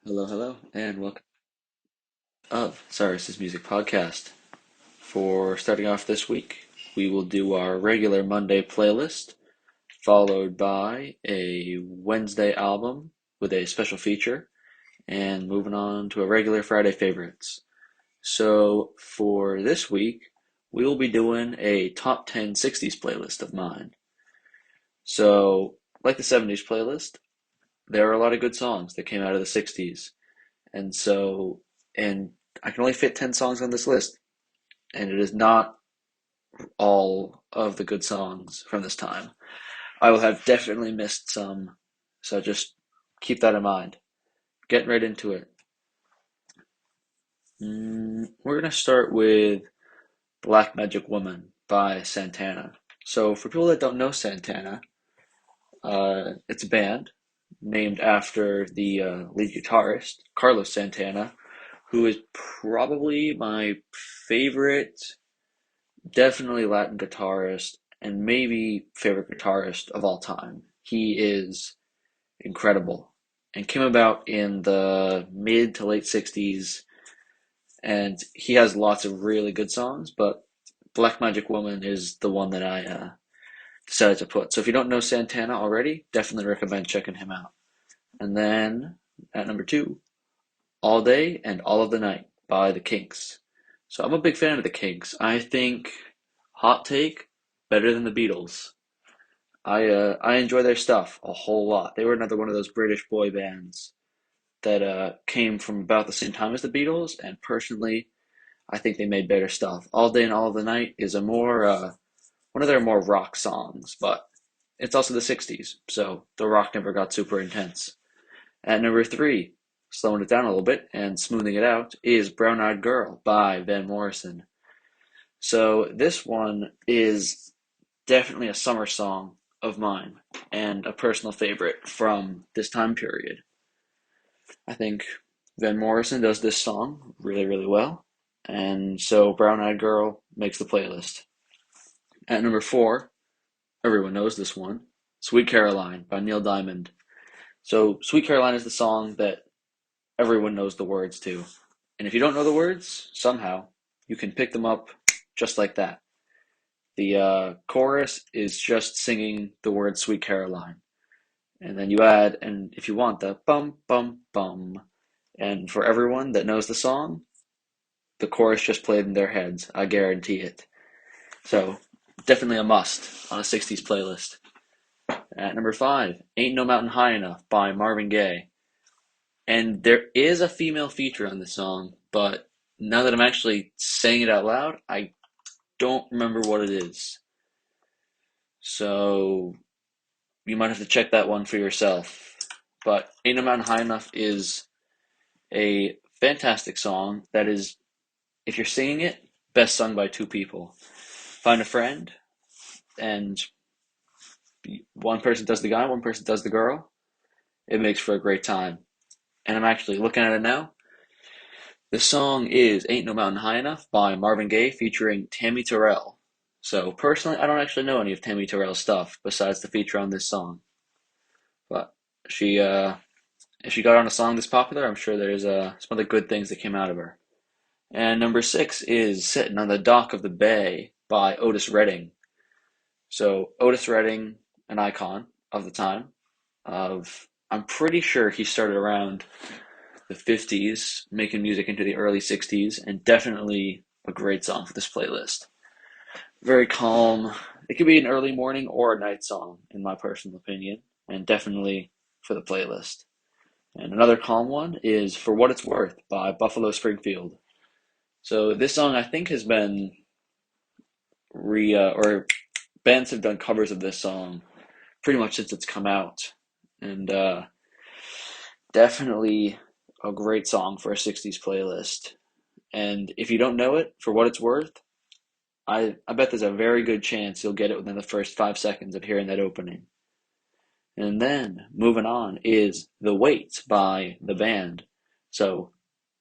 Hello, hello, and welcome of Cyrus's Music Podcast. For starting off this week, we will do our regular Monday playlist, followed by a Wednesday album with a special feature, and moving on to a regular Friday favorites. So for this week, we will be doing a top 10 60s playlist of mine. So, like the 70s playlist, there are a lot of good songs that came out of the 60s. And so, and I can only fit 10 songs on this list, and it is not all of the good songs from this time. I will have definitely missed some, so just keep that in mind. Getting right into it. We're going to start with Black Magic Woman by Santana. So, for people that don't know Santana, it's a band named after the lead guitarist, Carlos Santana, who is probably my favorite, definitely Latin guitarist, and maybe favorite guitarist of all time. He is incredible and came about in the mid to late 60s, and he has lots of really good songs, but Black Magic Woman is the one that I decided to put. So if you don't know Santana already, definitely recommend checking him out. And then at number two, All Day and All of the Night by the Kinks. So I'm a big fan of the Kinks. I think, hot take, better than the Beatles. I enjoy their stuff a whole lot. They were another one of those British boy bands that came from about the same time as the Beatles, and personally, I think they made better stuff. All Day and All of the Night is a more one of their more rock songs, but it's also the '60s, so the rock never got super intense. At number three, slowing it down a little bit and smoothing it out, is Brown Eyed Girl by Van Morrison. So this one is definitely a summer song of mine and a personal favorite from this time period. I think Van Morrison does this song really, really well, and so Brown Eyed Girl makes the playlist. At number four, everyone knows this one, Sweet Caroline by Neil Diamond. So Sweet Caroline is the song that everyone knows the words to. And if you don't know the words, somehow, you can pick them up just like that. The chorus is just singing the word Sweet Caroline. And then you add, and if you want, the bum, bum, bum. And for everyone that knows the song, the chorus just played in their heads. I guarantee it. So, definitely a must on a 60s playlist. At number five, Ain't No Mountain High Enough by Marvin Gaye. And there is a female feature on the song, but now that I'm actually saying it out loud, I don't remember what it is. So you might have to check that one for yourself. But Ain't No Mountain High Enough is a fantastic song that is, if you're singing it, best sung by two people. Find a friend, and one person does the guy, one person does the girl. It makes for a great time. And I'm actually looking at it now. The song is Ain't No Mountain High Enough by Marvin Gaye featuring Tammy Terrell. So personally, I don't actually know any of Tammy Terrell's stuff besides the feature on this song. But she, if she got on a song this popular, I'm sure there's some other good things that came out of her. And number six is Sitting on the Dock of the Bay by Otis Redding. So Otis Redding, an icon of the time. I'm pretty sure he started around the '50s, making music into the early '60s, and definitely a great song for this playlist. Very calm. It could be an early morning or a night song, in my personal opinion, and definitely for the playlist. And another calm one is For What It's Worth by Buffalo Springfield. So this song I think has been or bands have done covers of this song pretty much since it's come out, and definitely a great song for a '60s playlist. And if you don't know it, For What It's Worth, I bet there's a very good chance you'll get it within the first 5 seconds of hearing that opening. And then moving on is The Wait by The Band. So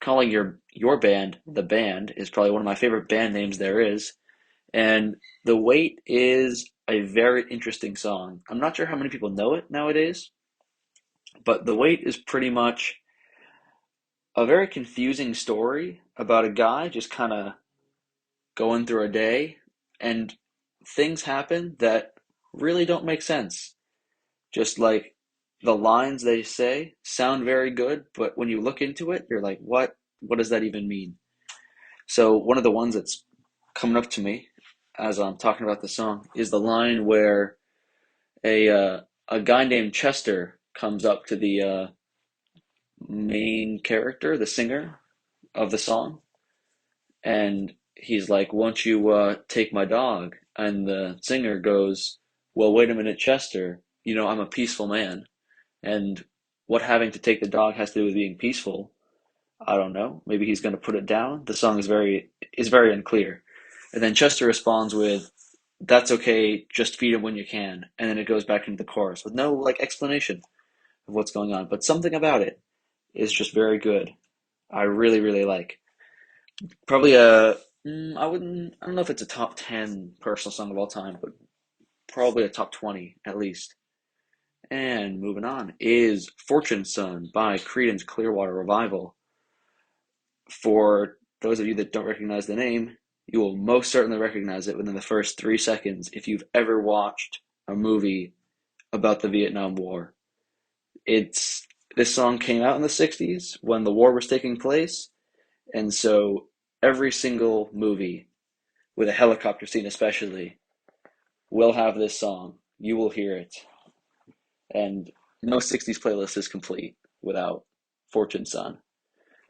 calling your band The Band is probably one of my favorite band names there is. And The Wait is a very interesting song. I'm not sure how many people know it nowadays, but The Wait is pretty much a very confusing story about a guy just kind of going through a day, and things happen that really don't make sense. Just like the lines they say sound very good, but when you look into it, you're like, what? What does that even mean? So one of the ones that's coming up to me as I'm talking about the song is the line where a guy named Chester comes up to the main character, the singer of the song, and he's like, "Won't you take my dog?" And the singer goes, "Well, wait a minute, Chester. You know, I'm a peaceful man, and what having to take the dog has to do with being peaceful? I don't know. Maybe he's going to put it down." The song is very unclear, and then Chester responds with, "That's okay. Just feed him when you can." And then it goes back into the chorus with no like explanation of what's going on, but something about it is just very good. I really, really like. Probably I don't know if it's a top 10 personal song of all time, but probably a top 20 at least. And moving on is Fortune Son by Creedence Clearwater Revival. For those of you that don't recognize the name, you will most certainly recognize it within the first 3 seconds if you've ever watched a movie about the Vietnam War. This song came out in the 60s when the war was taking place, and so every single movie, with a helicopter scene especially, will have this song. You will hear it. And no 60s playlist is complete without Fortune Son.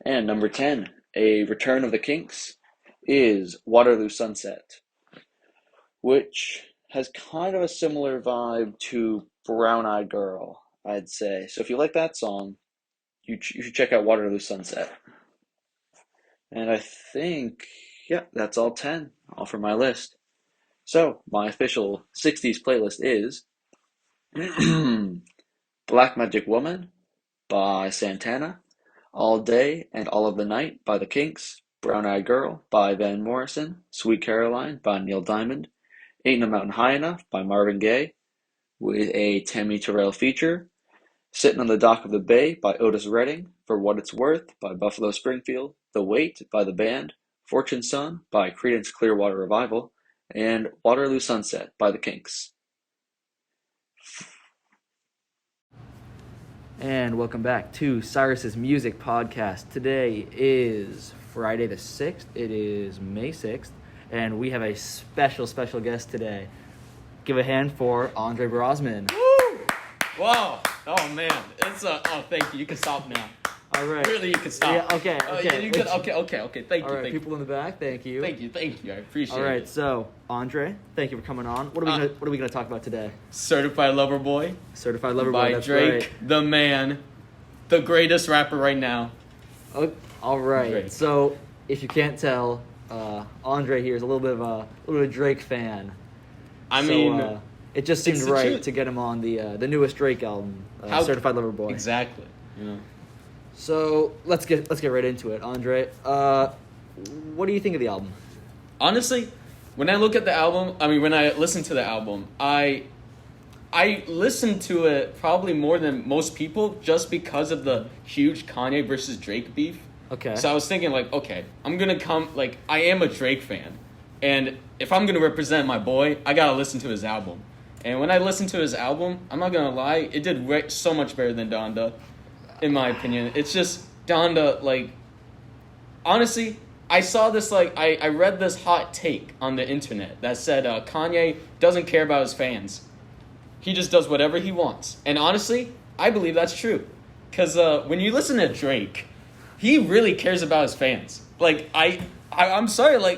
And number 10, a return of the Kinks, is Waterloo Sunset, which has kind of a similar vibe to Brown Eyed Girl, I'd say. So if you like that song, you should check out Waterloo Sunset. And I think, yeah, that's all 10, all from my list. So my official 60s playlist is Black Magic Woman by Santana, All Day and All of the Night by the Kinks, Brown Eyed Girl by Van Morrison, Sweet Caroline by Neil Diamond, Ain't No Mountain High Enough by Marvin Gaye, with a Tammy Terrell feature, Sitting on the Dock of the Bay by Otis Redding, For What It's Worth by Buffalo Springfield, The Weight by the band, Fortune Son by Creedence Clearwater Revival, and Waterloo Sunset by the Kinks. And welcome back to Cyrus's Music Podcast. Today is Friday the 6th. It is May 6th, and we have a special guest today. Give a hand for Andre Brosman. Woo! Wow. Oh, man. Thank you. You can stop now. All right. Really, you can stop. Yeah, okay. You can, okay. Thank All you. right, thank people you. in the back, thank you. Thank you. I appreciate it. All right, so Andre, thank you for coming on. What are we gonna talk about today? Certified Lover Boy Certified Lover Boy. by That's Drake, right. the man, the greatest rapper right now. Oh, all right. Drake. So if you can't tell, Andre here is a little bit of a Drake fan. I mean, it just seemed it's the right truth. to get him on the newest Drake album, Certified Lover Boy. Exactly. You know. So let's get right into it, Andre. What do you think of the album? Honestly, when I look at the album, when I listen to the album, I listen to it probably more than most people just because of the huge Kanye versus Drake beef. Okay. So I was thinking okay, I am a Drake fan, and if I'm gonna represent my boy, I gotta listen to his album. And when I listened to his album, I'm not gonna lie, it did so much better than Donda, in my opinion. It's just Donda, honestly, I saw this, I read this hot take on the internet that said Kanye doesn't care about his fans. He just does whatever he wants. And honestly, I believe that's true. Because when you listen to Drake, he really cares about his fans. I'm sorry,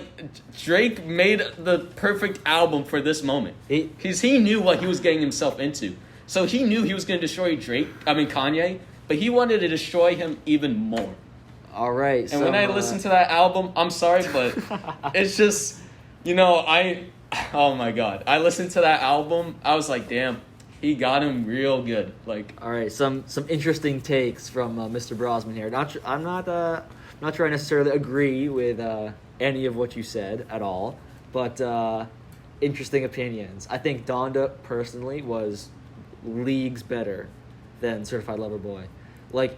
Drake made the perfect album for this moment. Because he knew what he was getting himself into. So he knew he was going to destroy Kanye, but he wanted to destroy him even more. All right. And when I listen to that album, I'm sorry, but it's just, oh my God. I listened to that album, I was like, damn, he got him real good. All right, some interesting takes from Mr. Brosman here. I'm not sure I necessarily agree with any of what you said at all, but interesting opinions. I think Donda personally was leagues better than Certified Lover Boy,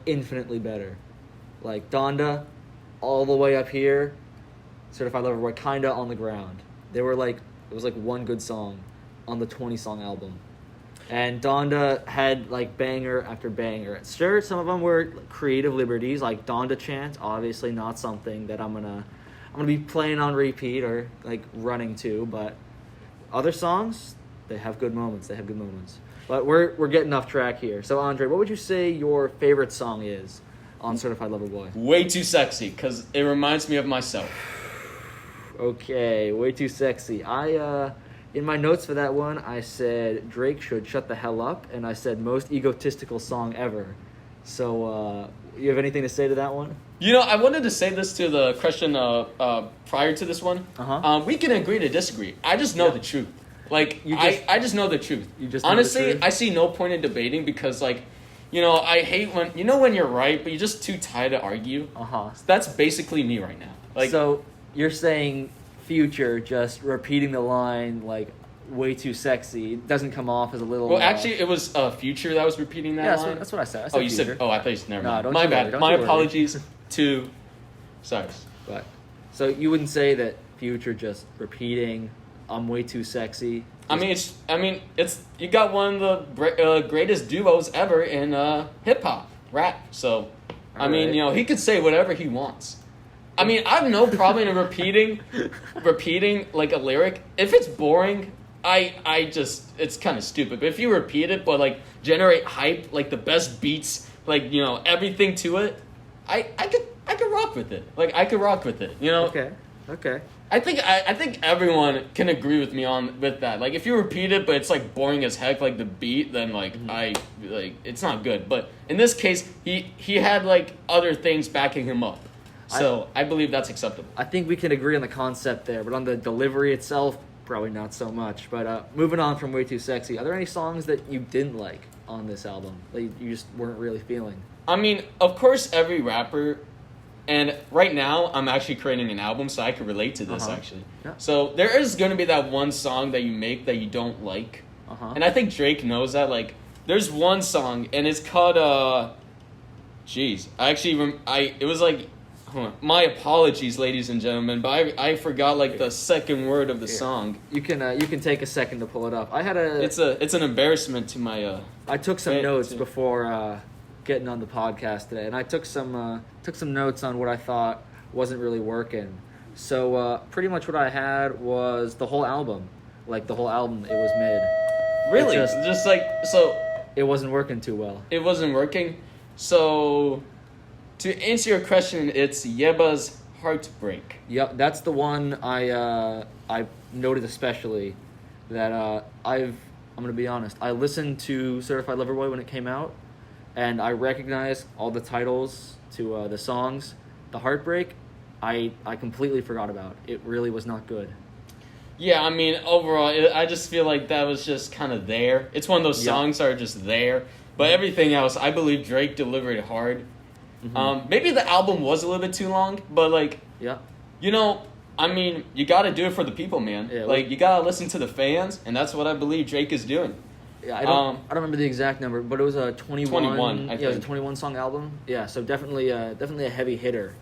infinitely better. Like Donda, all the way up here, Certified Lover Boy kinda on the ground. They were like it was like one good song on the 20-song album. And Donda had like banger after banger. Sure, some of them were creative liberties, like Donda Chant, obviously not something that I'm gonna be playing on repeat or like running to, but other songs, they have good moments. They have good moments. But we're getting off track here. So Andre, what would you say your favorite song is on Certified Lover Boy? Way Too Sexy, because it reminds me of myself. Okay, Way Too Sexy. In my notes for that one, I said Drake should shut the hell up, and I said most egotistical song ever. So, you have anything to say to that one? You know, I wanted to say this to the question prior to this one. Uh-huh. We can agree to disagree. I just know the truth. Like, I just know the truth. You just know the honestly, truth? I see no point in debating because, like, you know, I hate when when you're right, but you're just too tired to argue. Uh-huh. That's basically me right now. Like, So, you're saying Future just repeating the line, like, way too sexy, doesn't come off as a little... well, actually, it was Future that was repeating that line. That's what I said. I said You Future. said... Oh, I thought you said... Never No, mind. don't My you bad. worry, don't My you worry. apologies to Cyrus. But, so you wouldn't say that Future just repeating, I'm way too sexy? I mean, it's you got one of the greatest duos ever in hip hop rap. So, I mean, Alright. you know, he could say whatever he wants. I mean, I have no problem in repeating like a lyric. If it's boring, I just it's kind of stupid. But if you repeat it, but like generate hype, like the best beats, like you know everything to it, I could rock with it. Like I could rock with it. You know. Okay. I think everyone can agree with me with that. Like if you repeat it, but it's like boring as heck, like the beat, then like it's not good. But in this case, he had like other things backing him up, so I believe that's acceptable. I think we can agree on the concept there, but on the delivery itself, probably not so much. But moving on from Way Too Sexy, are there any songs that you didn't like on this album that you just weren't really feeling? I mean, of course, every rapper. And right now, I'm actually creating an album, so I could relate to this, actually. Yeah. So there is going to be that one song that you make that you don't like. And I think Drake knows that. Like, there's one song, and it's called, jeez. It was like, my apologies, ladies and gentlemen, but I forgot, like, the second word of the song. You can take a second to pull it up. It's an embarrassment to my, I took some notes before getting on the podcast today, and I took some notes on what I thought wasn't really working. So pretty much what I had was the whole album. Like the whole album, it was mid. Really? So it wasn't working too well. It wasn't working. So to answer your question, it's Yeba's Heartbreak. Yep, that's the one I noted especially that I'm gonna be honest. I listened to Certified Lover Boy when it came out, and I recognized all the titles to the songs. The Heartbreak, I completely forgot about. It really was not good. Yeah, I mean, overall, I just feel like that was just kind of there. It's one of those songs that are just there. But everything else, I believe Drake delivered hard. Maybe the album was a little bit too long, but, like, you know, I mean, you got to do it for the people, man. Yeah, like, you got to listen to the fans, and that's what I believe Drake is doing. Yeah, I don't remember the exact number, but it was a 21. I think. It was a 21-song album. Yeah, so definitely a heavy hitter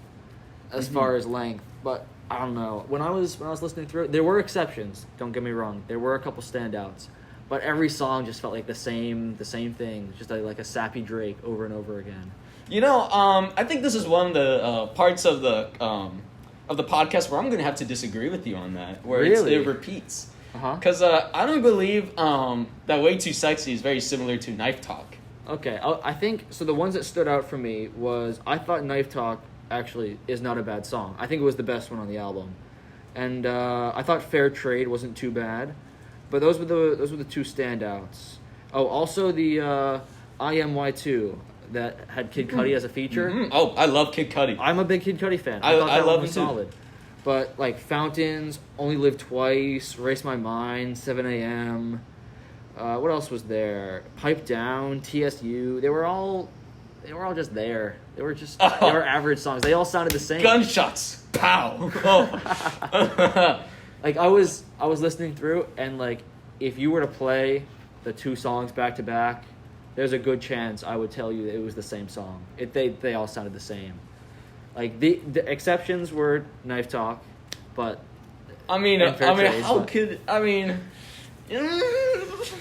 as far as length. But I don't know. When I was listening through it, there were exceptions. Don't get me wrong. There were a couple standouts, but every song just felt like the same thing. Just like a sappy Drake over and over again. You know, I think this is one of the parts of the podcast where I'm going to have to disagree with you on that. Where it repeats. Because I don't believe that Way Too Sexy is very similar to Knife Talk. Okay, I think, so the ones that stood out for me was, I thought Knife Talk actually is not a bad song. I think it was the best one on the album. And I thought Fair Trade wasn't too bad. But those were the two standouts. Oh, also the IMY2 that had Kid Cudi as a feature. Oh, I love Kid Cudi. I'm a big Kid Cudi fan. I thought that love one was solid. But, like, Fountains, Only Live Twice, Erase My Mind, 7 a.m., what else was there? Pipe Down, TSU, they were all just there. They were average songs. They all sounded the same. Gunshots! Pow! Oh. Like, I was listening through, and, like, if you were to play the two songs back to back, there's a good chance I would tell you that it was the same song. They all sounded the same. Like the exceptions were Knife Talk, but I mean, and Fair Trade, how but- could I mean?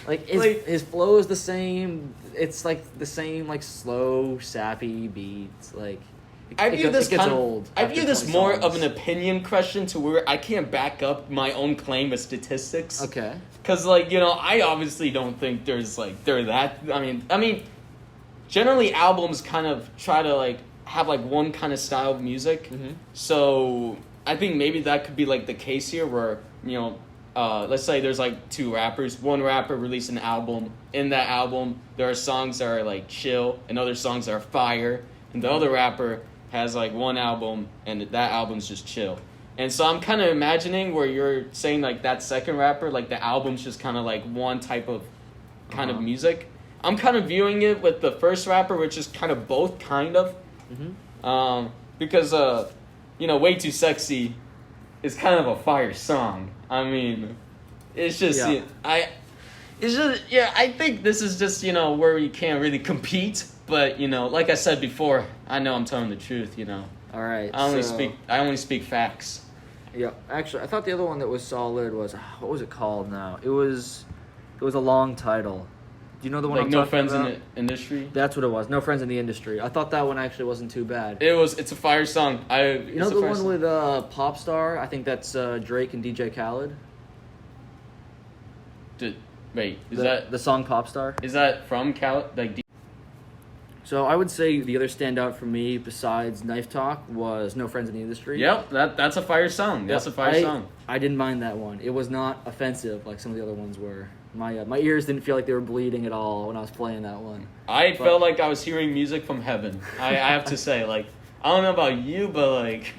like his flow is the same. It's like the same like slow sappy beats. Like I view this it gets kind of, old. I after view this 20 more songs. of an opinion question to where I can't back up my own claim with statistics. Okay. Because like I obviously don't think they're that. I mean, generally albums kind of try to like have like one kind of style of music. Mhm. So I think maybe that could be like the case here, where let's say there's like two rappers. One rapper released an album. In that album, there are songs that are like chill, and other songs that are fire. And the other rapper has like one album, and that album's just chill. And so I'm kind of imagining where you're saying like that second rapper, like the album's just kind of like one type of kind of music. I'm kind of viewing it with the first rapper, which is kind of both, kind of. Because Way Too Sexy is kind of a fire song. I mean, it's just Yeah. I think this is just where you can't really compete. But like I said before, I know I'm telling the truth. All right. I only so- speak facts. Yeah, actually, I thought the other one that was solid was what was it called now? It was a long title. Do you know the one Like I'm No talking Friends about? in the Industry. That's what it was. No Friends in the Industry. I thought that one actually wasn't too bad. It's a fire song. You know the one with Pop Star? I think that's Drake and DJ Khaled. Wait, The song Pop Star? is that from Cal? Like, So I would say the other standout for me besides Knife Talk was No Friends in the Industry. yep, that's a fire song. That's a fire song. I didn't mind that one. It was not offensive like some of the other ones were. My ears didn't feel like they were bleeding at all when I was playing that one. I felt like I was hearing music from heaven. I have to say, like, I don't know about you, but like,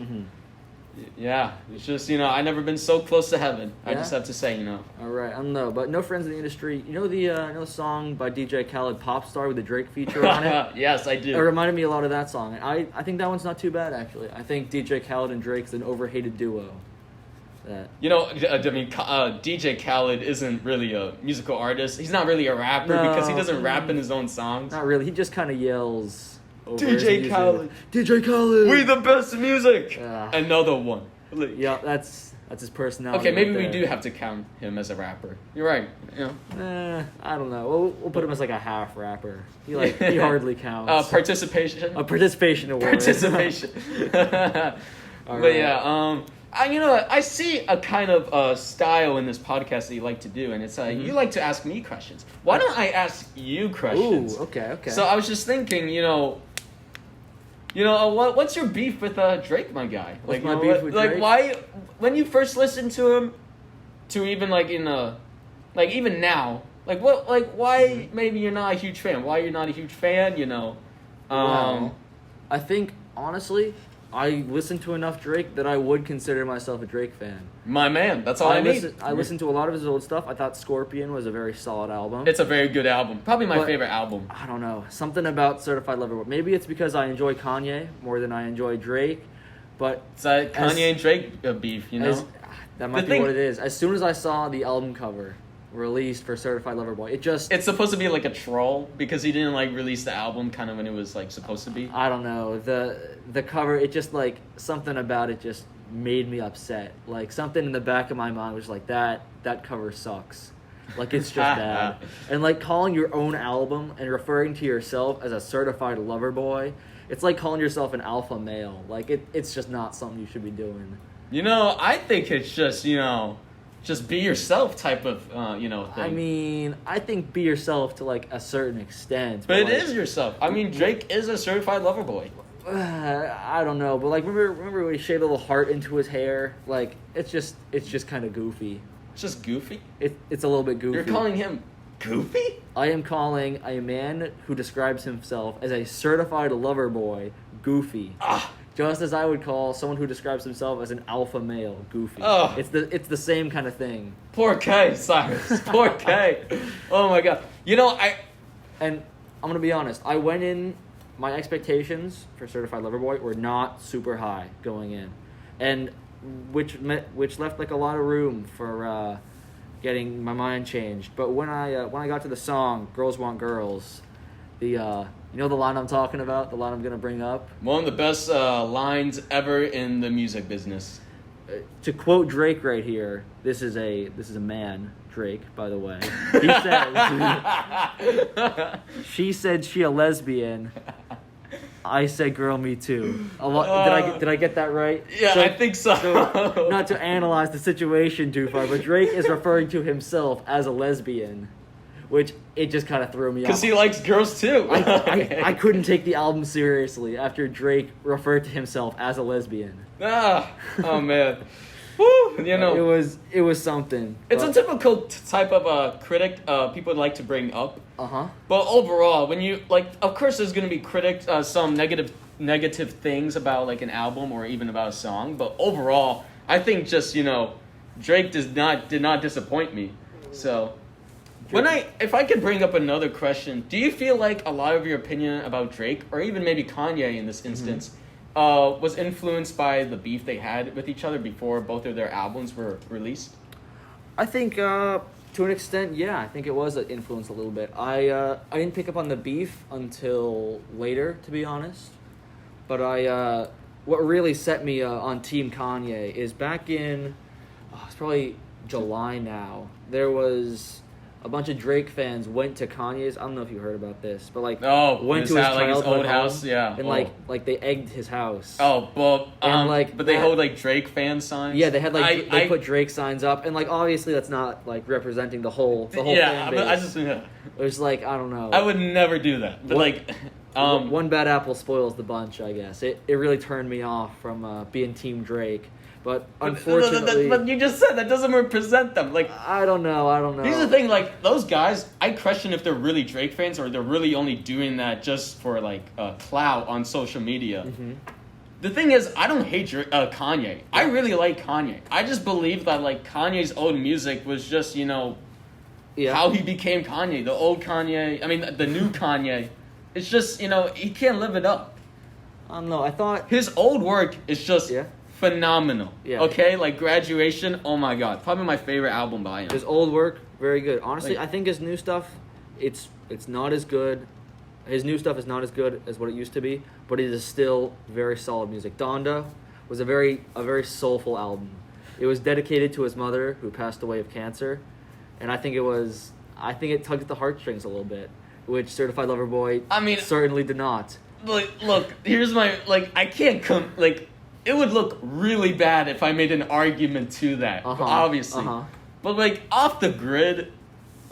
yeah, it's just I never been so close to heaven. I Yeah? just have to say, All right, I don't know, but No Friends in the Industry. You know the song by DJ Khaled, Pop Star, with the Drake feature on it? Yes, I It do. reminded me a lot of that song. I think that one's not too bad, actually. I think DJ Khaled and Drake's an overhated duo. That DJ Khaled isn't really a musical artist. He's not really a rapper No. because he doesn't rap in his own songs. Not really. He just kind of yells over DJ his music. Khaled. DJ Khaled! We the best music. Yeah. Another one. Like- Yeah, that's his personality. Okay, maybe right we there. do have to count him as a rapper. You're right. I don't know. We'll put him as like a half rapper. He hardly counts. Participation. A participation award. Participation. But right. yeah, I see a kind of style in this podcast that you like to do, and it's you like to ask me questions. Why don't I ask you questions? Ooh, okay. So I was just thinking, what's your beef with Drake, my guy? What's my beef with Drake? Why, when you first listened to him, to even even now, why maybe you're not a huge fan? Why you're not a huge fan? Well, I think honestly, I listened to enough Drake that I would consider myself a Drake fan. My man, that's all I need. I listened to a lot of his old stuff. I thought Scorpion was a very solid album. It's a very good album. Probably my But- favorite album. I don't know. Something about Certified Lover Boy. Maybe it's because I enjoy Kanye more than I enjoy Drake. But It's like Kanye and Drake beef, that might The be thing- what it is. As soon as I saw the album cover released for Certified Lover Boy, It's supposed to be like a troll because he didn't release the album kind of when it was supposed to be. I don't know. The cover, it just something about it just made me upset. Something in the back of my mind was like that cover sucks. It's just bad. And calling your own album and referring to yourself as a certified lover boy, it's like calling yourself an alpha male. It's just not something you should be doing. I think it's just be yourself type of thing. I mean, I think be yourself to a certain extent. But it is yourself. I mean, Drake is a certified lover boy. I don't know, but remember when he shaved a little heart into his hair? It's just kind of goofy. It's just goofy. It's a little bit goofy. You're calling him goofy? I am calling a man who describes himself as a certified lover boy goofy. Just as I would call someone who describes himself as an alpha male goofy. Oh. It's the same kind of thing. Poor K, Cyrus. Poor K. Oh my god. And I'm gonna be honest. I went in. My expectations for Certified Lover Boy were not super high going in, and which left a lot of room for getting my mind changed. But when I got to the song "Girls Want Girls," the You know the line I'm talking about? The line I'm gonna bring up? One of the best lines ever in the music business. To quote Drake right here, this is a man, Drake, by the way. He says, "She said she a lesbian. I said, girl, me too." Did I get that right? Yeah, I think so. Not to analyze the situation too far, but Drake is referring to himself as a lesbian, which it just kind of threw me off. Because he likes girls too. I couldn't take the album seriously after Drake referred to himself as a lesbian. Oh man. Woo, you know, it was something. It's a typical type of critic people like to bring up. But overall, when you like, of course, there's gonna be some negative things about like an album or even about a song. But overall, I think just Drake did not disappoint me. So if I could bring up another question, do you feel like a lot of your opinion about Drake or even maybe Kanye in this instance? Was influenced by the beef they had with each other before both of their albums were released? I think to an extent, yeah. I think it was an influence a little bit. I didn't pick up on the beef until later, to be honest. But what really set me on Team Kanye is back in, it's probably July now. There was a bunch of Drake fans went to Kanye's. I don't know if you heard about this, but went to his childhood old house, yeah, and like they egged his house. Oh, but they hold like Drake fan signs. Yeah, they had they put Drake signs up, and like obviously that's not like representing the whole fan base. But I just it was like I don't know. I would never do that, but one bad apple spoils the bunch. I guess it really turned me off from being Team Drake. But unfortunately, but you just said that doesn't represent them. Like I don't know. Here's the thing: like those guys, I question if they're really Drake fans or they're really only doing that just for like clout on social media. Mm-hmm. The thing is, I don't hate Kanye. I really like Kanye. I just believe that like Kanye's old music was just how he became Kanye. The old Kanye, I mean the new Kanye. It's just he can't live it up. I don't know. I thought his old work is just. Yeah. Phenomenal. Yeah. Okay, like Graduation. Oh my god, probably my favorite album by him. His old work, very good. Honestly, I think his new stuff, it's not as good. His new stuff is not as good as what it used to be, but it is still very solid music. Donda was a very soulful album. It was dedicated to his mother who passed away of cancer, and I think it tugged at the heartstrings a little bit, which Certified Lover Boy certainly did not. Look, here's my I can't it would look really bad if I made an argument to that, obviously. But off the grid,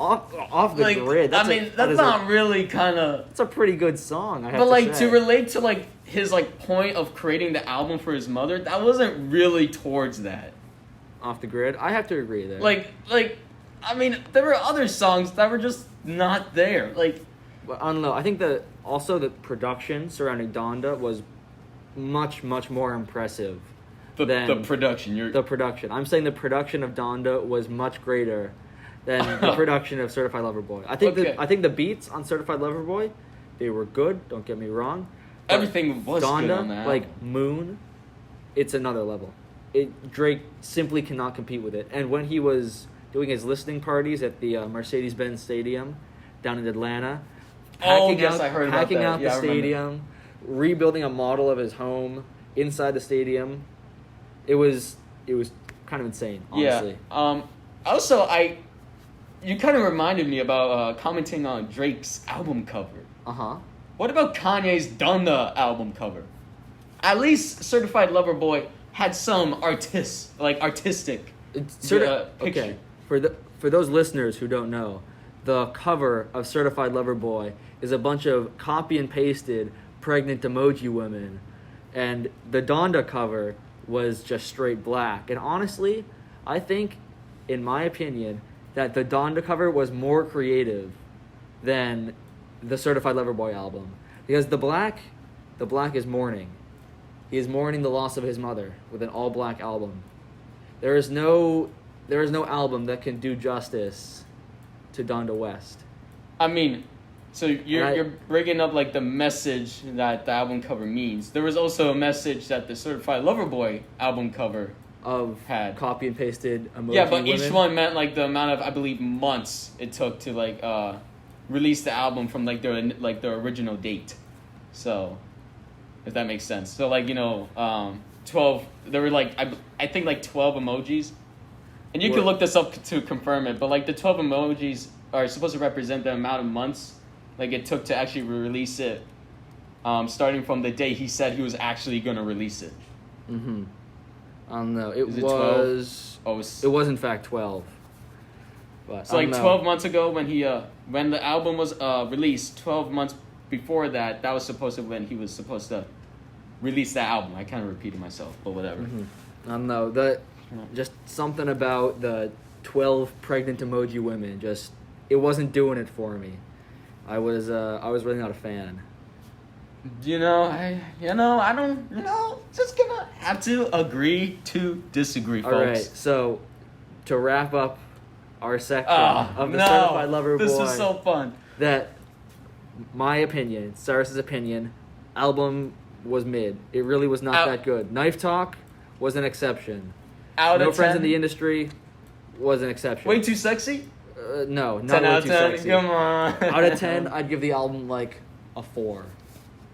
off the grid. That's not really kind of. It's a pretty good song. I have to say. To relate to his point of creating the album for his mother, that wasn't really towards that. Off the grid, I have to agree there. There were other songs that were just not there. I don't know. I think the production surrounding Donda was much more impressive than the production. The production. I'm saying the production of Donda was much greater than the production of Certified Lover Boy. I think the beats on Certified Lover Boy, they were good. Don't get me wrong. Everything was Donda, good on that. like Moon, it's another level. Drake simply cannot compete with it. And when he was doing his listening parties at the Mercedes-Benz Stadium down in Atlanta, I heard about that. Packing out the stadium. Rebuilding a model of his home inside the stadium, it was kind of insane, honestly. Yeah. Also, you kind of reminded me about commenting on Drake's album cover. What about Kanye's Donda album cover? At least Certified Lover Boy had some artistic picture. Okay. For those listeners who don't know, the cover of Certified Lover Boy is a bunch of copy and pasted pregnant emoji women, and the Donda cover was just straight black. And honestly, I think, in my opinion, that the Donda cover was more creative than the Certified Lover Boy album, because the black is mourning. He is mourning the loss of his mother with an all black album. There is no album that can do justice to Donda West. So you're bringing up the message that the album cover means. There was also a message that the Certified Lover Boy album cover had copy and pasted emoji. Yeah, but women. each one meant the amount of, I believe, months it took to release the album from like the original date. So, if that makes sense. So like 12. There were like I think like 12 emojis, and you can look this up to confirm it. But like the 12 emojis are supposed to represent the amount of months like it took to actually release it, starting from the day he said he was actually gonna release it. Mm-hmm. I don't know. It Is it was. 12? It was in fact 12. But So like 12 months ago when the album was released, 12 months before that was supposed to when he was supposed to release that album. I kind of repeated myself, but whatever. Mm-hmm. I don't know. Just something about the 12 pregnant emoji women. It wasn't doing it for me. I was really not a fan. I don't, just gonna have to agree to disagree, folks. All right, so to wrap up our section of the Certified Lover Boy. This was so fun. That, my opinion, Cyrus's opinion, album was mid. It really was not that good. Knife Talk was an exception. Out No of Friends 10? in the Industry was an exception. Way too sexy? No, not 10 way out of too 10? sexy. Come on. Out of 10, I'd give the album like a 4.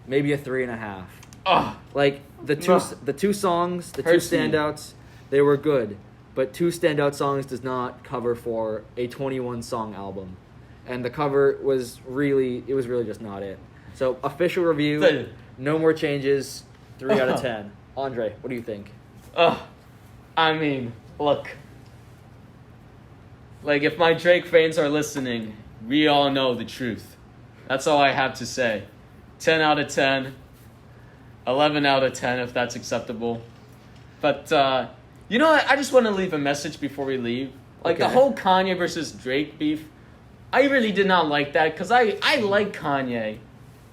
Maybe a 3.5. Oh, Like the two songs, the two Hurts me. standouts, they were good. But 2 standout songs does not cover for a 21 song album. And the cover was really just not it. So official review, no more changes, 3 out of 10. Andre, what do you think? I mean, look. Like, if my Drake fans are listening, we all know the truth. That's all I have to say. 10 out of 10. 11 out of 10, if that's acceptable. But, you know what? I just want to leave a message before we leave. Like, the whole Kanye versus Drake beef, I really did not like that, because I like Kanye.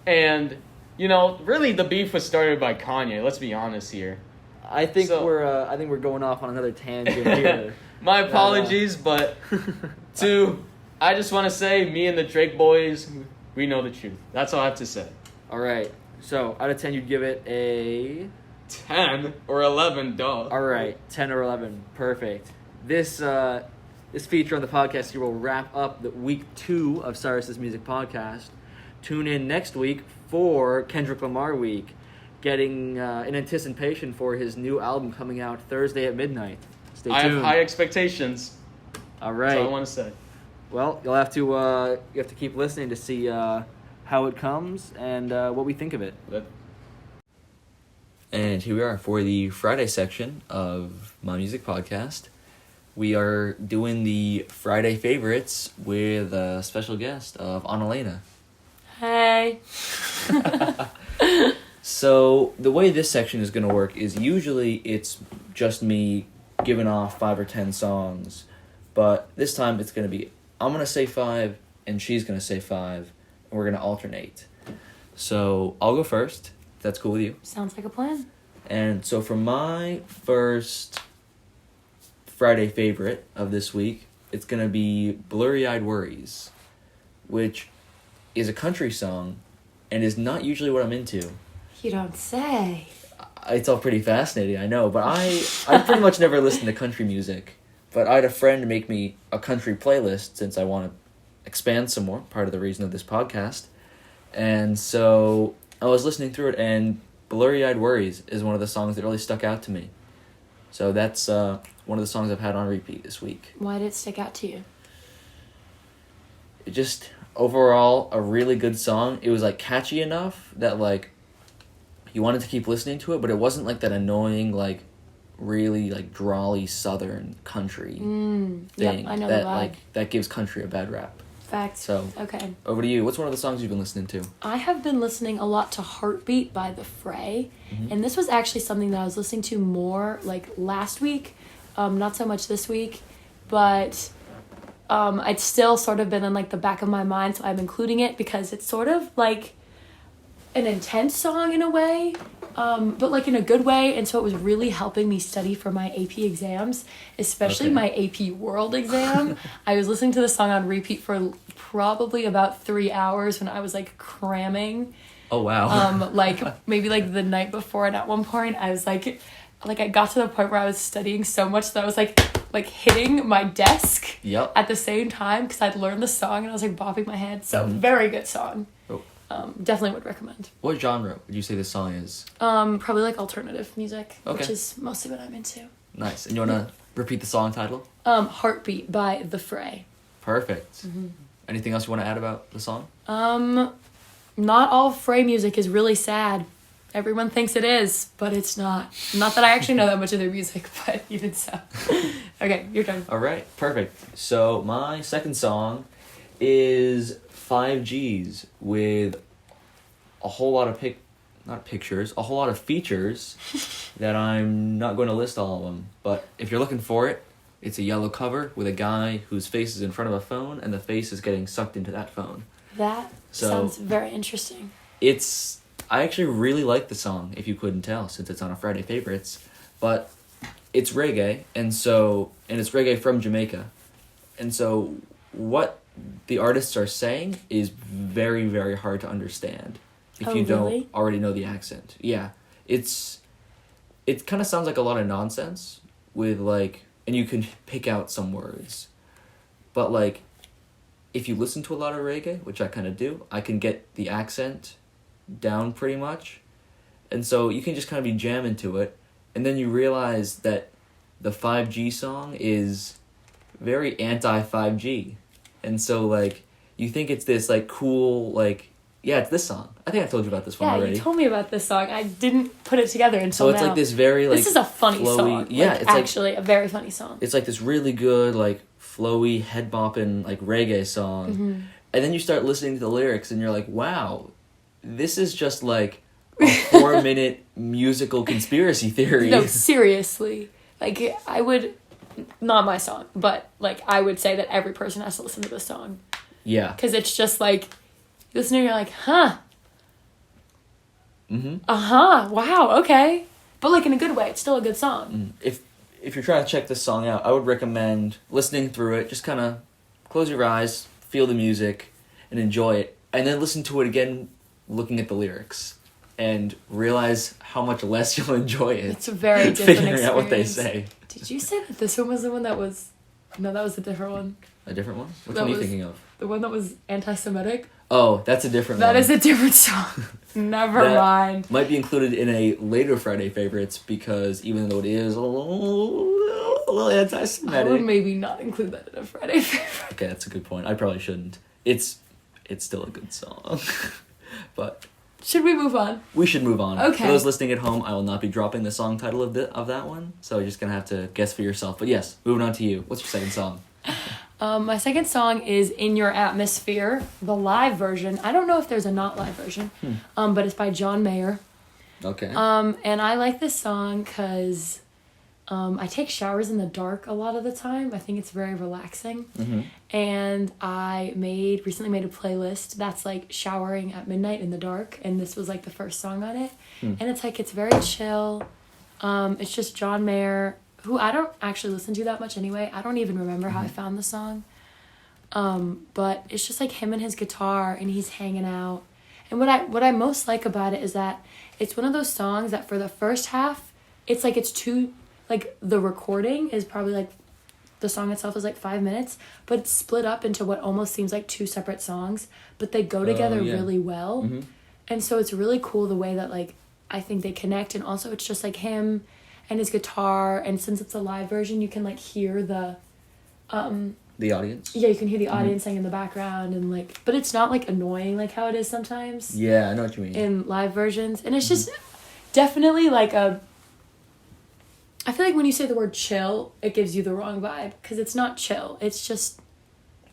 And, really the beef was started by Kanye, let's be honest here. I think we're going off on another tangent here. My apologies, but I just want to say, me and the Drake boys, we know the truth. That's all I have to say. All right. So, out of 10, you'd give it a 10 or 11, duh. All right, 10 or 11. Perfect. This feature on the podcast here will wrap up the week 2 of Cyrus's Music Podcast. Tune in next week for Kendrick Lamar week, getting in anticipation for his new album coming out Thursday at midnight. Stay tuned. I have high expectations. All right. That's all I want to say. Well, you'll have to keep listening to see how it comes and what we think of it. And here we are for the Friday section of my music podcast. We are doing the Friday favorites with a special guest of Annalena. Hey. So the way this section is going to work is usually it's just me giving off 5 or 10 songs, but this time it's going to be I'm going to say 5 and she's going to say 5, and we're going to alternate. So I'll go first, if that's cool with you. Sounds like a plan. And so for my first Friday favorite of this week, it's going to be Blurry-Eyed Worries, which is a country song and is not usually what I'm into. You don't say. It's all pretty fascinating, I know, but I pretty much never listen to country music. But I had a friend make me a country playlist since I want to expand some more, part of the reason of this podcast. And so I was listening through it, and Blurry-Eyed Worries is one of the songs that really stuck out to me. So that's one of the songs I've had on repeat this week. Why did it stick out to you? It just, overall, a really good song. It was, catchy enough that, you wanted to keep listening to it, but it wasn't, that annoying, really, drawly southern country thing. Yep, I know the vibe. That gives country a bad rap. Facts. So, okay. Over to you. What's one of the songs you've been listening to? I have been listening a lot to Heartbeat by The Fray, and this was actually something that I was listening to more, last week, not so much this week, but it's still sort of been in, the back of my mind, so I'm including it because it's sort of, an intense song in a way, but in a good way, and so it was really helping me study for my AP exams, especially my AP World exam. I was listening to the song on repeat for probably about 3 hours when I was cramming. Oh wow. Maybe the night before, and at one point I was I got to the point where I was studying so much that I was like hitting my desk Yep. at the same time because I'd learned the song and I was like bopping my head. So very good song. Oh. Definitely would recommend. What genre would you say this song is? Probably like alternative music, Okay. which is mostly what I'm into. Nice. And you want to repeat the song title? Heartbeat by The Fray. Perfect. Anything else you want to add about the song? Not all Fray music is really sad. Everyone thinks it is, but it's not. Not that I actually know that much of their music, but even so. Okay, your turn. All right, perfect. So my second song is 5Gs with a whole lot of a whole lot of features that I'm not going to list all of them. But if you're looking for it, it's a yellow cover with a guy whose face is in front of a phone and the face is getting sucked into that phone. That sounds very interesting. I actually really like the song, if you couldn't tell, since it's on a Friday Favorites. But it's reggae, and it's reggae from Jamaica. And so what the artists are saying is very, very hard to understand if you really? don't already know the accent. Yeah. It kind of sounds like a lot of nonsense with and you can pick out some words. But if you listen to a lot of reggae, which I kind of do, I can get the accent down pretty much. And so you can just kind of be jamming to it. And then you realize that the 5G song is very anti-5G. And so, you think it's this, cool, yeah, it's this song. I think I've told you about this one already. Yeah, you told me about this song. I didn't put it together until now. So it's this very, This is a funny flowy, song. Yeah, it's actually a very funny song. It's this really good, flowy, head-bopping, reggae song. And then you start listening to the lyrics and you're like, wow, this is just, a 4-minute musical conspiracy theory. No, seriously. I would... Not my song, but, I would say that every person has to listen to this song. Yeah. Because it's just, you listen and you're like, huh. Mm-hmm. Uh-huh. Wow, okay. But, in a good way. It's still a good song. If you're trying to check this song out, I would recommend listening through it. Just kind of close your eyes, feel the music, and enjoy it. And then listen to it again looking at the lyrics. And realize how much less you'll enjoy it. It's a very different figuring experience. out what they say. Did you say that this one was the one that was... No, that was a different one. A different one? Which That one are you was- thinking of? The one that was anti-Semitic? Oh, that's a different one. That is a different song. Never That mind. might be included in a later Friday Favorites because even though it is a little anti-Semitic. I would maybe not include that in a Friday favorite. Okay, that's a good point. I probably shouldn't. It's still a good song. But Should we move on? we should move on. Okay. For those listening at home, I will not be dropping the song title of that one, so you're just going to have to guess for yourself. But yes, moving on to you. What's your second song? My second song is In Your Atmosphere, the live version. I don't know if there's a not live version, but it's by John Mayer. Okay. And I like this song because I take showers in the dark a lot of the time. I think it's very relaxing. Mm-hmm. And I recently made a playlist that's showering at midnight in the dark, and this was the first song on it. And it's very chill. It's just John Mayer, who I don't actually listen to that much anyway. I don't even remember how I found the song. But it's just him and his guitar, and he's hanging out. And what I most like about it is that it's one of those songs that for the first half, it's too, the recording is probably the song itself is 5 minutes, but it's split up into what almost seems like two separate songs, but they go together really well. Mm-hmm. And so it's really cool the way that I think they connect, and also it's just him and his guitar, and since it's a live version, you can hear the audience? yeah, you can hear the audience singing in the background, and but it's not annoying how it is sometimes Yeah, I know what you mean. in live versions. And it's just definitely I feel when you say the word chill, it gives you the wrong vibe, because it's not chill. It's just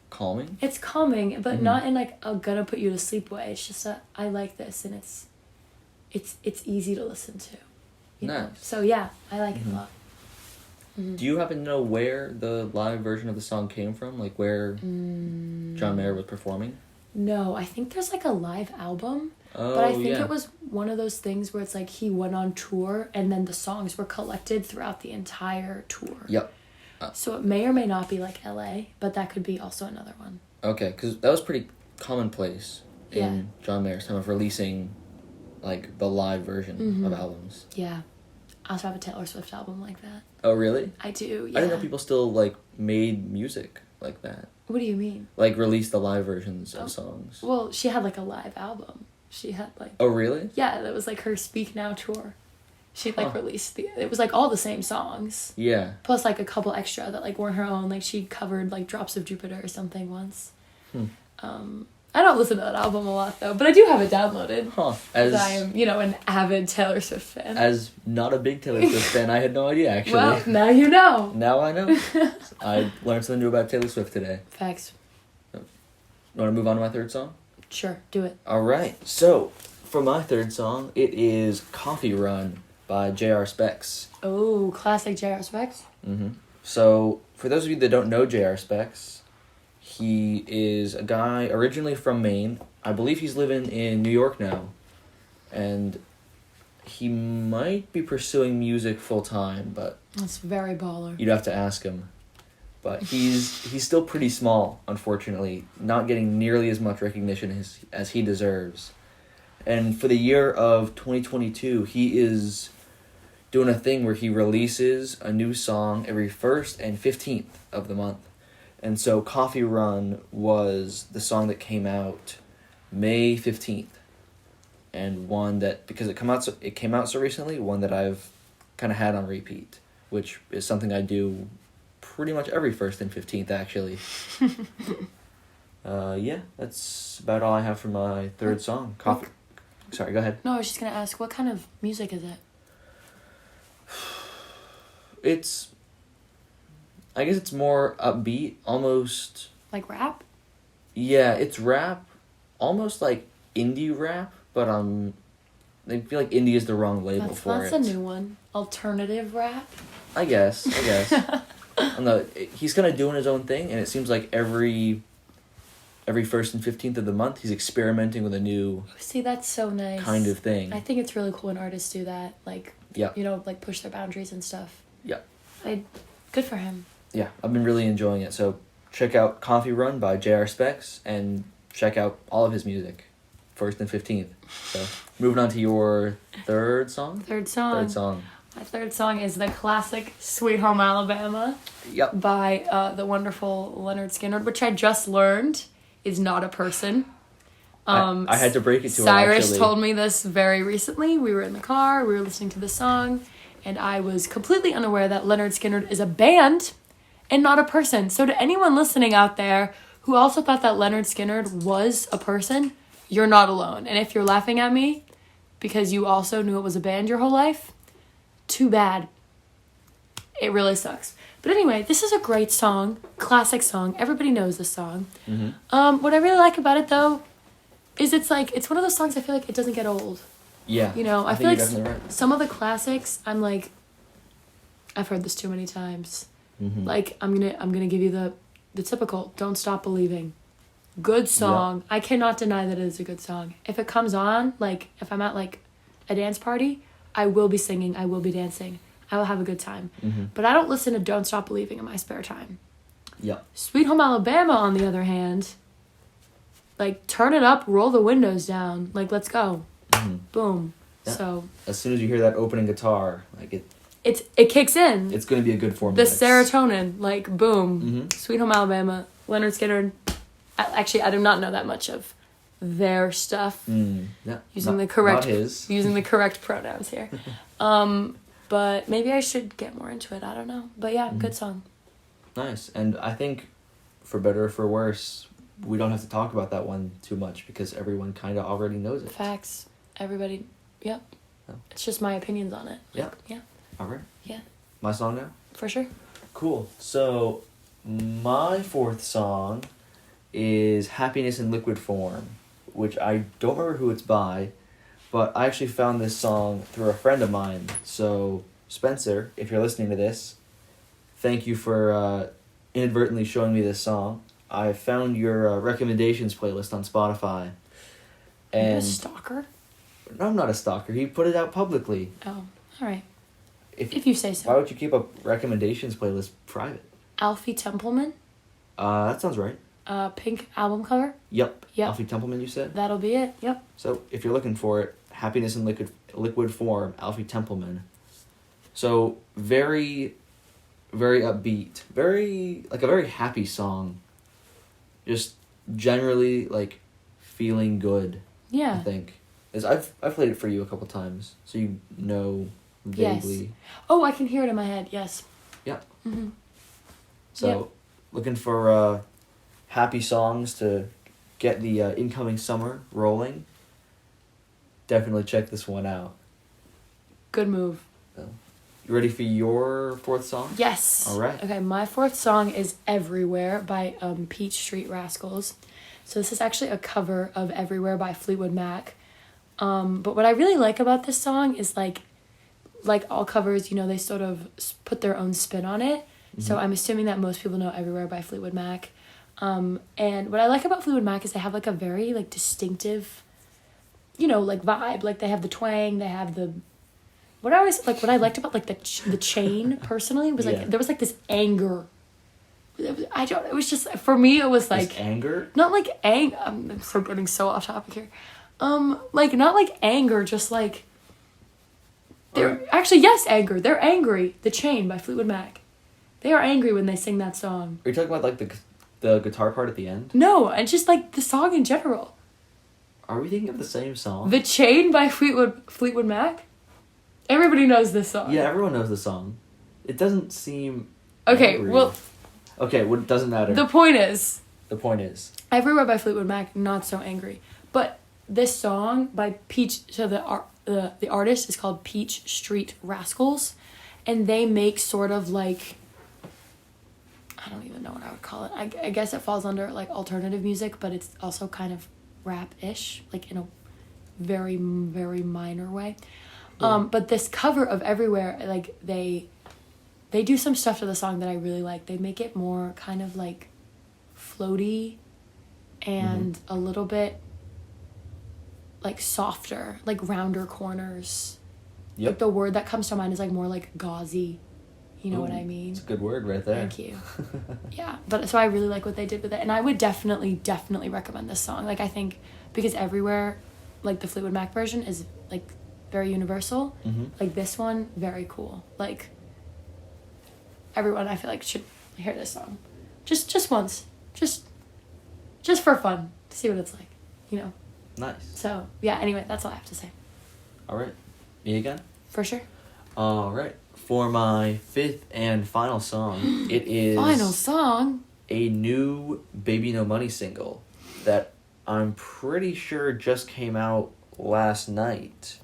Calming? it's calming, but not in a gonna put you to sleep way. It's just that I like this, and it's easy to listen to. You know? Nice. So yeah, I like it a lot. Do you happen to know where the live version of the song came from? Where John Mayer was performing? No, I think there's a live album. Oh, But I think yeah. it was one of those things where it's he went on tour, and then the songs were collected throughout the entire tour. Yep. So it may or may not be LA, but that could be also another one. Okay, because that was pretty commonplace Yeah. in John Mayer's time of releasing, the live version of albums. Yeah. I also have a Taylor Swift album like that. Oh, really? I do, yeah. I didn't know people still, like, made music like that. What do you mean? Like, released the live versions of songs. Well, she had, like, a live album. She had, like... Oh, really? Yeah, that was, like, her Speak Now tour. She, like, released it was, like, all the same songs. Yeah. Plus, like, a couple extra that, like, weren't her own. Like, she covered, like, Drops of Jupiter or something once. I don't listen to that album a lot, though. But I do have it downloaded. Huh. As I am, an avid Taylor Swift fan. As not a big Taylor Swift fan, I had no idea, actually. Well, now you know. Now I know. I learned something new about Taylor Swift today. Facts. You want to move on to my third song? Sure, do it. All right. So, for my third song, it is Coffee Run by J.R. Specs. Oh, classic J.R. Specs. So, for those of you that don't know J.R. Specs, he is a guy originally from Maine. I believe he's living in New York now. And he might be pursuing music full time, but That's very baller. you'd have to ask him. But he's still pretty small, unfortunately, not getting nearly as much recognition as he deserves. And for the year of 2022, he is doing a thing where he releases a new song every 1st and 15th of the month. And so Coffee Run was the song that came out May 15th. And one that, because it came out so recently, one that I've kind of had on repeat, which is something I do pretty much every 1st and 15th, actually. Yeah, that's about all I have for my third song. Coffee. Sorry, go ahead. No, I was just going to ask, what kind of music is it? I guess it's more upbeat, almost... Like rap? Yeah, it's rap, almost like indie rap, but I feel like indie is the wrong label for it. That's a new one. Alternative rap? I guess. He's kind of doing his own thing, and it seems like every 1st and 15th of the month, he's experimenting with a new... See, that's so nice. ...kind of thing. I think it's really cool when artists do that. Like, yeah. Like push their boundaries and stuff. Yeah. Good for him. Yeah, I've been really enjoying it. So check out Coffee Run by J.R. Specs and check out all of his music, 1st and 15th. So moving on to your third song? Third song. My third song is the classic Sweet Home Alabama by the wonderful Leonard Skinner, which I just learned is not a person. I had to break it to Cyrus her, actually. told me this very recently. We were in the car, we were listening to the song, and I was completely unaware that Leonard Skinner is a band and not a person. So to anyone listening out there who also thought that Leonard Skinner was a person, you're not alone. And if you're laughing at me because you also knew it was a band your whole life, too bad. It really sucks. But anyway, this is a great song, classic song. Everybody knows this song. Mm-hmm. What I really like about it, though, is it's one of those songs I feel like it doesn't get old. Yeah. I feel think like you're definitely right. some of the classics, I'm like, I've heard this too many times. Mm-hmm. Like, I'm gonna give you the typical Don't Stop Believing. Good song. Yeah. I cannot deny that it is a good song. If it comes on, like, if I'm at, like, a dance party, I will be singing, I will be dancing. I will have a good time. Mm-hmm. But I don't listen to Don't Stop Believing in my spare time. Yeah. Sweet Home Alabama, on the other hand, like, turn it up, roll the windows down. Like, let's go. Mm-hmm. Boom. Yeah. So As soon as you hear that opening guitar, like it kicks in. it's going to be a good 4 The minutes. serotonin, like, boom. Mm-hmm. Sweet Home Alabama, Leonard Skinner. Actually, I do not know that much of their stuff. Yeah. Using Not- the correct not his. using the correct pronouns here. But maybe I should get more into it. I don't know. But yeah, good song. Nice. And I think, for better or for worse, we don't have to talk about that one too much because everyone kind of already knows it. Facts. Everybody. Yep. Oh. It's just my opinions on it. Yeah. Yeah. All right. Yeah. My song now? For sure. Cool. So, my fourth song is Happiness in Liquid Form, which I don't remember who it's by, but I actually found this song through a friend of mine. So, Spencer, if you're listening to this, thank you for inadvertently showing me this song. I found your recommendations playlist on Spotify. You're a And stalker? no, I'm not a stalker. He put it out publicly. Oh, all right. If If you say Why so. would you keep a recommendations playlist private? Alfie Templeman, That sounds right. pink album cover. Yep. Yep. Alfie Templeman, you said? That'll be it. Yep. So, if you're looking for it, Happiness in Liquid Form, Alfie Templeman. So very, very upbeat, like a very happy song. Just generally like feeling good. Yeah. I think. As I've played it for you a couple times, so you know vaguely. Yes. Oh, I can hear it in my head. Yes. Yeah. Mm-hmm. So, Yep. looking for happy songs to get the incoming summer rolling. Definitely check this one out. Good move. So, you ready for your fourth song? Yes. All right. Okay, my fourth song is Everywhere by Peach Street Rascals. So this is actually a cover of Everywhere by Fleetwood Mac. But what I really like about this song is like all covers, they sort of put their own spin on it. Mm-hmm. So I'm assuming that most people know Everywhere by Fleetwood Mac. And what I like about Fleetwood Mac is they have like a very like distinctive, like vibe. Like they have the twang, they have the... What I liked about like the chain personally was like there was like this anger. It was just, for me it was like... This anger? Not like I'm so getting so off topic here. Like not like anger, just like... They're actually, yes, anger. They're angry. The Chain by Fleetwood Mac. They are angry when they sing that song. Are you talking about like the guitar part at the end? No, and just like the song in general. Are we thinking of the same song? The Chain by Fleetwood Mac? Everybody knows this song. Yeah, everyone knows the song. It doesn't seem Okay, angry. well... Okay, well, it doesn't matter. The point is... Everywhere by Fleetwood Mac, not so angry. But this song by Peach... So the artist is called Peach Street Rascals. And they make sort of like... I don't even know what I would call it. I guess it falls under like alternative music, but it's also kind of rap-ish. Like in a very, very minor way. But this cover of Everywhere, like they do some stuff to the song that I really like. They make it more kind of like floaty and a little bit like softer, like rounder corners. Yep. Like the word that comes to mind is like more like gauzy. You know what I mean? It's a good word right there. Thank you. Yeah, but so I really like what they did with it. And I would definitely recommend this song. Like I think because Everywhere, like the Fleetwood Mac version is like very universal. Like this one, very cool. Like everyone I feel like should hear this song. Just once. Just for fun. To see what it's like. Nice. So yeah, anyway, that's all I have to say. Alright. Me again? For sure. Alright. For my fifth and final song, it is... Final song? A new Baby No Money single that I'm pretty sure just came out last night.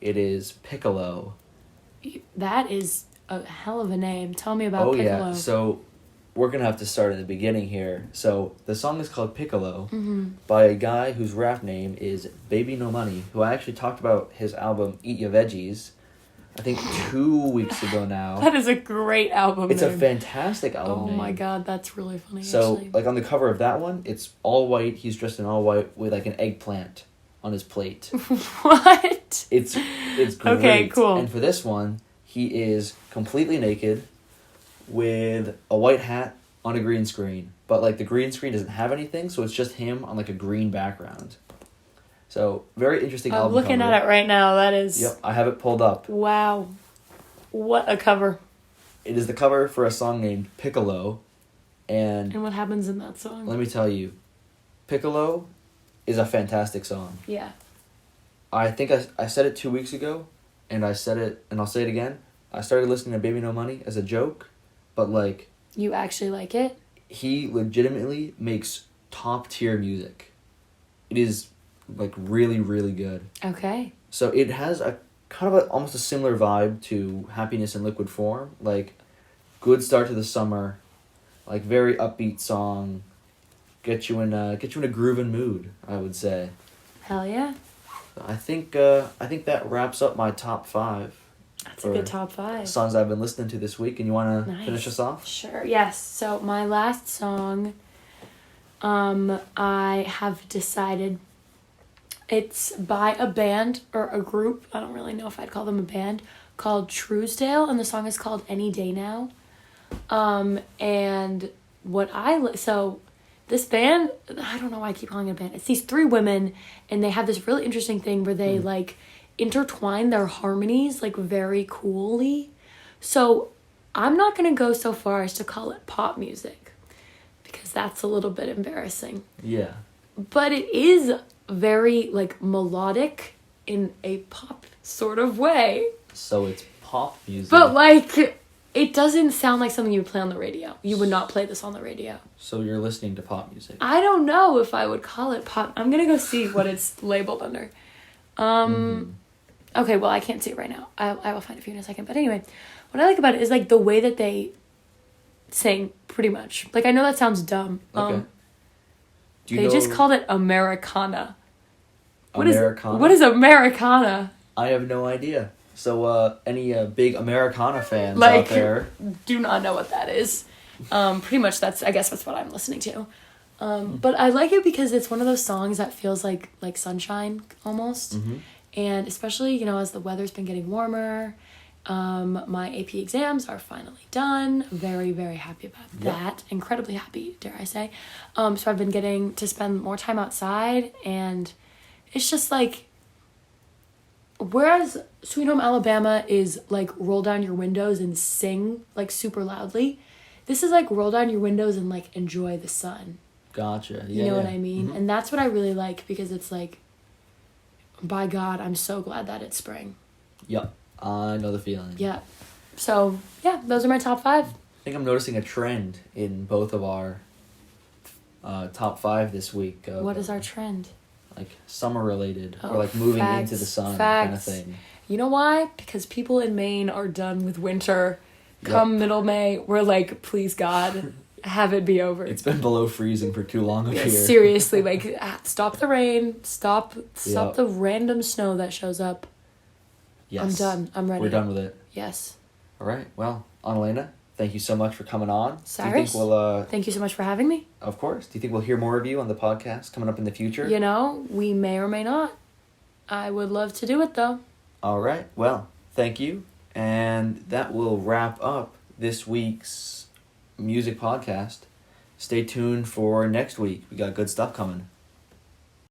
It is Piccolo. That is a hell of a name. Tell me about Piccolo. Yeah. So we're going to have to start in the beginning here. So the song is called Piccolo by a guy whose rap name is Baby No Money, who I actually talked about his album Eat Your Veggies, I think 2 weeks ago now. That is a great album It's name. a fantastic album name. Oh my god, that's really funny, So, actually. like on the cover of that one, it's all white. He's dressed in all white with like an eggplant on his plate. What? It's great. Okay, cool. And for this one, he is completely naked with a white hat on a green screen. But like the green screen doesn't have anything, so it's just him on like a green background. So, very interesting album I'm looking cover. at it right now. That is... Yep, I have it pulled up. Wow. What a cover. It is the cover for a song named Piccolo. And what happens in that song? let me tell you, Piccolo is a fantastic song. Yeah. I think I said it 2 weeks ago, and I said it, and I'll say it again. I started listening to Baby No Money as a joke, but like... You actually like it? He legitimately makes top-tier music. It is... like really, really good. Okay. So it has a kind of almost a similar vibe to Happiness in Liquid Form. Like, good start to the summer, like very upbeat song, get you in a grooving mood, I would say. Hell yeah. I think that wraps up my top 5. That's a good top 5. Songs I've been listening to this week, and you want to Nice. finish us off? Sure. Yes. So my last song, I have decided. It's by a band or a group. I don't really know if I'd call them a band, called Truesdale, and the song is called Any Day Now. And what so this band, I don't know why I keep calling it a band. It's these 3 women, and they have this really interesting thing where they like intertwine their harmonies like very coolly. So I'm not going to go so far as to call it pop music because that's a little bit embarrassing. Yeah. But it is very like melodic in a pop sort of way. So it's pop music. But like it doesn't sound like something you would play on the radio. You would not play this on the radio. So you're listening to pop music. I don't know if I would call it pop. I'm going to go see what it's labeled under. Okay, well, I can't see it right now. I will find it for you in a second. But anyway, what I like about it is like the way that they sing, pretty much. Like, I know that sounds dumb. Okay. They just called it Americana. Americana? What is Americana? I have no idea. So, any big Americana fans Like, out there? do not know what that is. Pretty much I guess that's what I'm listening to. But I like it because it's one of those songs that feels like sunshine almost. Mm-hmm. And especially, you know, as the weather's been getting warmer, my AP exams are finally done. Very, very happy about that. Incredibly happy, dare I say. So I've been getting to spend more time outside, and it's just like, whereas Sweet Home Alabama is like roll down your windows and sing like super loudly, this is like roll down your windows and like enjoy the sun. Gotcha. You know what I mean? Mm-hmm. And that's what I really like because it's like, by God, I'm so glad that it's spring. Yep. I know the feeling. Yeah. So, yeah, those are my top 5. I think I'm noticing a trend in both of our top 5 this week. What is our trend? Like summer related or like moving into the sun kind of thing. You know why? Because people in Maine are done with winter. Come middle May, we're like, please God, have it be over. It's been below freezing for too long up here. Seriously, like stop the rain, stop the random snow that shows up. Yes. I'm done. I'm ready. We're done with it. Yes. All right. Well, Annalena, thank you so much for coming on. Cyrus, do you think thank you so much for having me. Of course. Do you think we'll hear more of you on the podcast coming up in the future? You know, we may or may not. I would love to do it though. All right. Well, thank you. And that will wrap up this week's music podcast. Stay tuned for next week. We got good stuff coming.